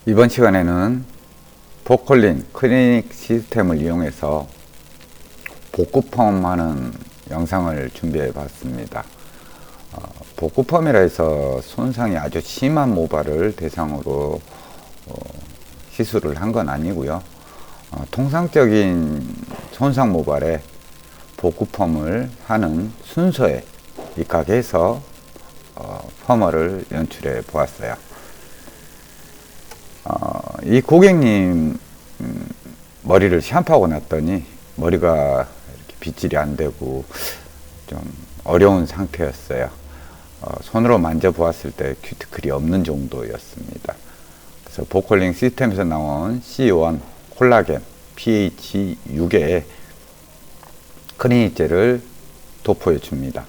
이번 시간에는 보컬링 클리닉 시스템을 이용해서 복구펌하는 영상을 준비해 봤습니다. 복구펌이라 해서 손상이 아주 심한 모발을 대상으로 시술을 한 건 아니고요. 통상적인 손상 모발에 복구펌을 하는 순서에 입각해서 펌을 연출해 보았어요. 이 고객님 머리를 샴푸하고 났더니 머리가 이렇게 빗질이 안 되고 좀 어려운 상태였어요. 손으로 만져보았을 때 큐티클이 없는 정도였습니다. 그래서 보컬링 시스템에서 나온 C1 콜라겐 pH 6의 클리닉 젤을 도포해 줍니다.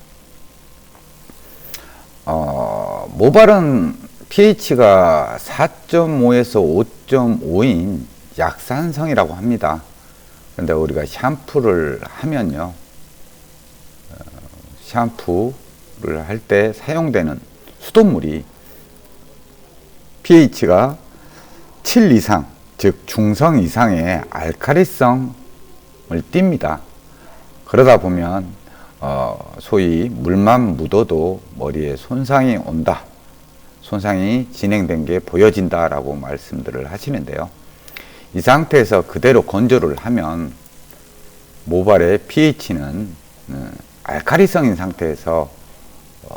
모발은 pH가 4.5에서 5.5인 약산성이라고 합니다. 근데 우리가 샴푸를 하면요, 샴푸를 할 때 사용되는 수돗물이 pH가 7 이상, 즉 중성 이상의 알칼리성을 띱니다. 그러다 보면 소위 물만 묻어도 머리에 손상이 온다, 손상이 진행된 게 보여진다 라고 말씀들을 하시는데요, 이 상태에서 그대로 건조를 하면 모발의 pH는 알칼리성인 상태에서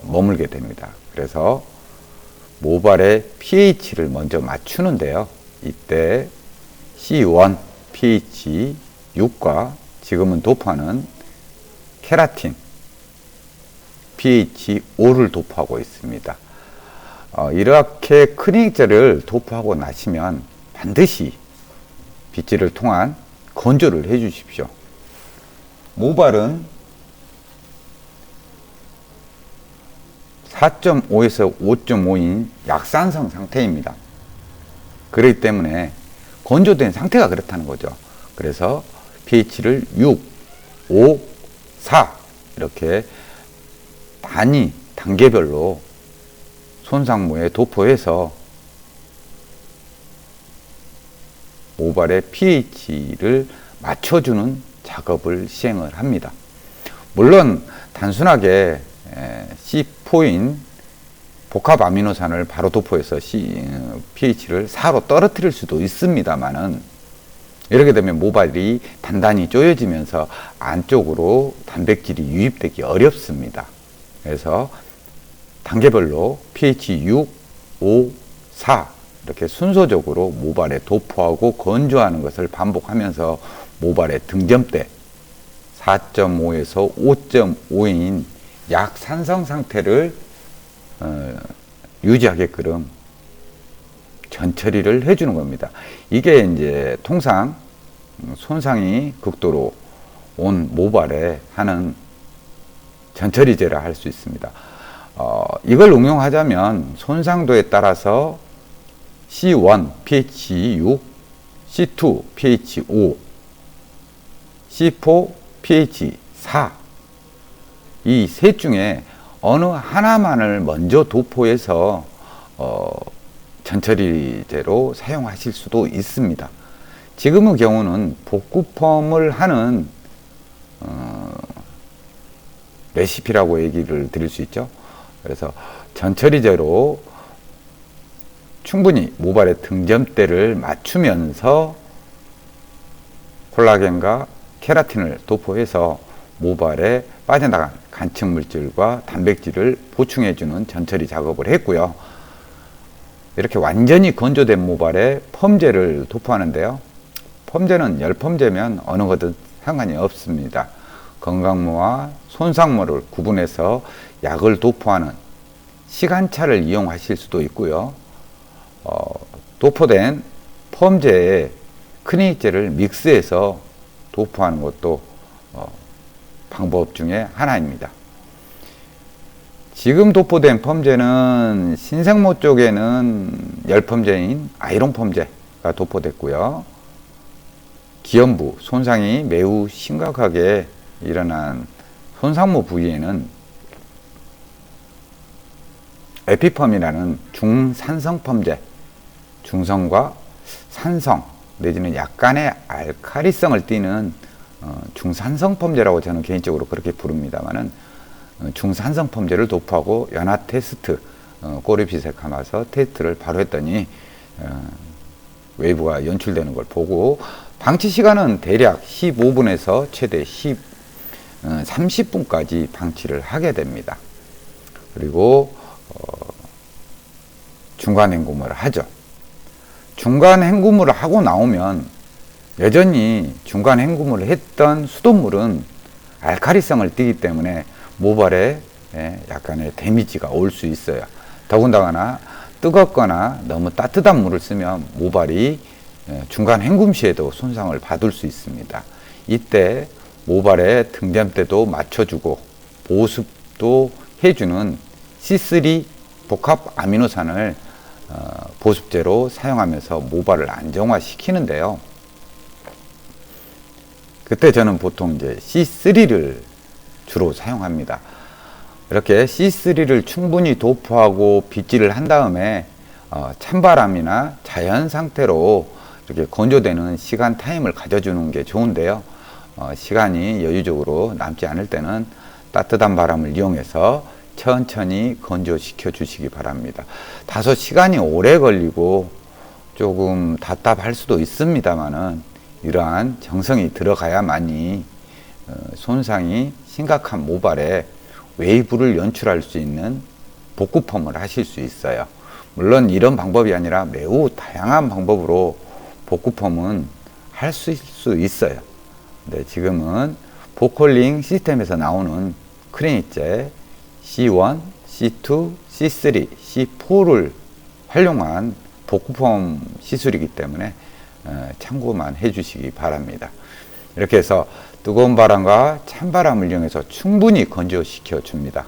머물게 됩니다. 그래서 모발의 pH를 먼저 맞추는데요, 이때 C1 pH 6과 지금은 도포하는 케라틴 pH 5를 도포하고 있습니다. 이렇게 클리닉 젤을 도포하고 나시면 반드시 빗질을 통한 건조를 해 주십시오. 모발은 4.5에서 5.5인 약산성 상태입니다. 그렇기 때문에 건조된 상태가 그렇다는 거죠. 그래서 pH를 6, 5, 4 이렇게 단계별로 손상모에 도포해서 모발의 pH를 맞춰주는 작업을 시행을 합니다. 물론 단순하게 C4인 복합 아미노산을 바로 도포해서 pH를 4로 떨어뜨릴 수도 있습니다만은, 이렇게 되면 모발이 단단히 조여지면서 안쪽으로 단백질이 유입되기 어렵습니다. 그래서 단계별로 pH 6, 5, 4 이렇게 순서적으로 모발에 도포하고 건조하는 것을 반복하면서 모발의 등점대 4.5에서 5.5인 약산성 상태를 유지하게끔 전처리를 해주는 겁니다. 이게 이제 통상 손상이 극도로 온 모발에 하는 전처리제라 할 수 있습니다. 이걸 응용하자면 손상도에 따라서 C1 pH 6, C2 pH 5, C4 pH 4 이 셋 중에 어느 하나만을 먼저 도포해서 전처리제로 사용하실 수도 있습니다. 지금의 경우는 복구펌을 하는 레시피라고 얘기를 드릴 수 있죠. 그래서 전처리제로 충분히 모발의 등점대를 맞추면서 콜라겐과 케라틴을 도포해서 모발에 빠져나간 간측 물질과 단백질을 보충해주는 전처리 작업을 했고요. 이렇게 완전히 건조된 모발에 펌제를 도포하는데요, 펌제는 열펌제면 어느 것든 상관이 없습니다. 건강모와 손상모를 구분해서 약을 도포하는 시간차를 이용하실 수도 있고요, 도포된 펌제에 클리닉 젤을 믹스해서 도포하는 것도 방법 중에 하나입니다. 지금 도포된 펌제는 신생모 쪽에는 열펌제인 아이론 펌제가 도포됐고요, 기연부 손상이 매우 심각하게 일어난 손상모 부위에는 에피펌이라는 중산성 펌제 중성과 산성 내지는 약간의 알카리성을 띠는 중산성 펌제라고 저는 개인적으로 그렇게 부릅니다만은 중산성 펌제를 도포하고 연화 테스트 꼬리빗에 감아서 테스트를 바로 했더니 웨이브가 연출되는 걸 보고 방치 시간은 대략 15분에서 최대 30분까지 방치를 하게 됩니다. 그리고 중간 헹굼을 하죠. 중간 헹굼을 하고 나오면 여전히 중간 헹굼을 했던 수돗물은 알카리성을 띠기 때문에 모발에 약간의 데미지가 올 수 있어요. 더군다나 뜨겁거나 너무 따뜻한 물을 쓰면 모발이 중간 헹굼 시에도 손상을 받을 수 있습니다. 이때 모발의 등잔대도 맞춰주고 보습도 해주는 C3 복합 아미노산을 보습제로 사용하면서 모발을 안정화시키는데요. 그때 저는 보통 이제 C3를 주로 사용합니다. 이렇게 C3를 충분히 도포하고 빗질을 한 다음에 찬바람이나 자연 상태로 이렇게 건조되는 시간 타임을 가져주는 게 좋은데요. 시간이 여유적으로 남지 않을 때는 따뜻한 바람을 이용해서 천천히 건조시켜 주시기 바랍니다. 다소 시간이 오래 걸리고 조금 답답할 수도 있습니다만은 이러한 정성이 들어가야만이 손상이 심각한 모발에 웨이브를 연출할 수 있는 복구펌을 하실 수 있어요. 물론 이런 방법이 아니라 매우 다양한 방법으로 복구펌은 할 수 있어요. 근데 지금은 보컬링 시스템에서 나오는 크리닉제 C1, C2, C3, C4를 활용한 복구펌 시술이기 때문에 참고만 해주시기 바랍니다. 이렇게 해서 뜨거운 바람과 찬바람을 이용해서 충분히 건조시켜 줍니다.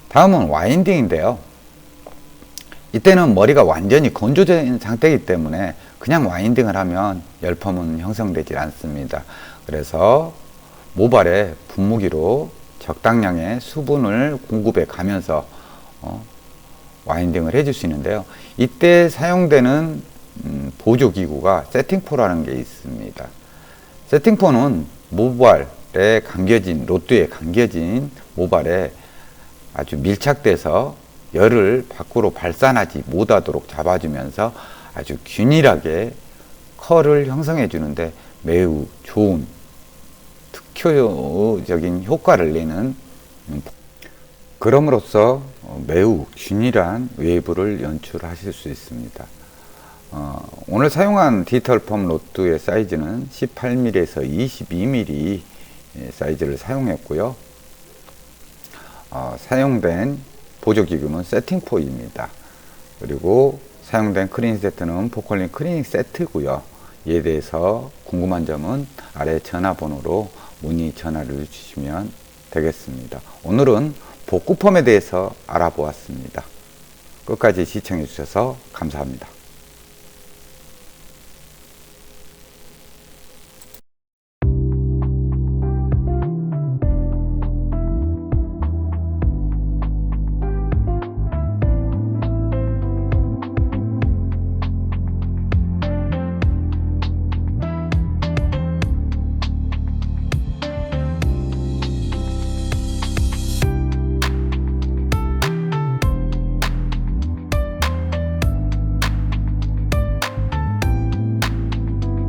다음은 와인딩인데요. 이때는 머리가 완전히 건조된 상태이기 때문에 그냥 와인딩을 하면 열펌은 형성되지 않습니다. 그래서 모발에 분무기로 적당량의 수분을 공급해 가면서 와인딩을 해줄 수 있는데요. 이때 사용되는 보조기구가 세팅포라는 게 있습니다. 세팅포는 모발에 감겨진, 로뚜에 감겨진 모발에 아주 밀착돼서 열을 밖으로 발산하지 못하도록 잡아주면서 아주 균일하게 컬을 형성해 주는데 매우 좋은 특효적인 효과를 내는, 그럼으로써 매우 균일한 웨이브를 연출하실 수 있습니다. 오늘 사용한 디지털 펌 로뚜의 사이즈는 18mm에서 22mm 사이즈를 사용했고요. 사용된 보조기구는 세팅포입니다. 그리고 사용된 크리닉 세트는 보컬링 크리닉 세트고요. 이에 대해서 궁금한 점은 아래 전화번호로 문의 전화를 주시면 되겠습니다. 오늘은 복구펌에 대해서 알아보았습니다. 끝까지 시청해 주셔서 감사합니다.